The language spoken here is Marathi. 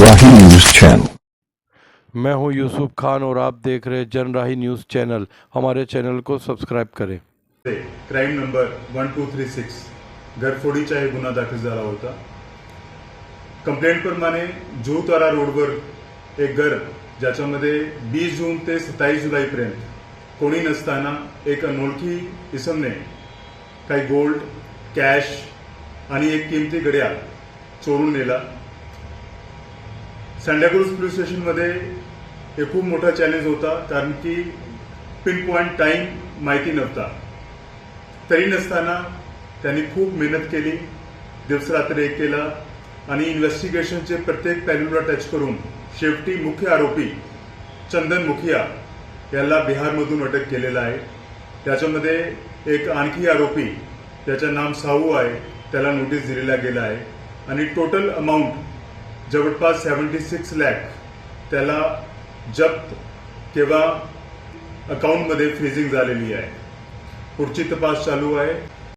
जनराही न्यूज चैनल। मैं हूं यूसुफ खान और आप देख रहे हैं जनराही न्यूज़ चैनल। हमारे चैनल को सब्सक्राइब करें। क्राईम नंबर 1236 घरफोडीचा एक गुन्हा दाखल झाला होता। कंप्लेंटप्रमाणे जुहूतारा रोडवर एक घर ज्याच्यामध्ये 20 जून ते 27 जुलैपर्यंत कोणी नसताना एक अनोळखी इसमने काही गोल्ड, कॅश आणि एक किमती घड्याळ चोरून नेला। सांडाक्रुज पोलीस स्टेशनमध्ये एक खूप मोठा चॅलेंज होता, कारण की पिन पॉइंट टाइम माहिती नव्हता। तरी नसताना त्यांनी खूप मेहनत केली, दिवसरात्र एक केला आणि इन्व्हेस्टिगेशनचे प्रत्येक पैलूला टच करून शेवटी मुख्य आरोपी चंदन मुखिया याला बिहारमधून अटक केलेला आहे। त्याच्यामध्ये एक आणखी आरोपी त्याचं नाम साहू आहे, त्याला नोटीस दिलेला गेला आहे आणि टोटल अमाउंट जवळपास 76 लाख त्याला जप्त किंवा अकाउंटमध्ये फ्रीजिंग झालेली आहे। पुढची तपास चालू आहे।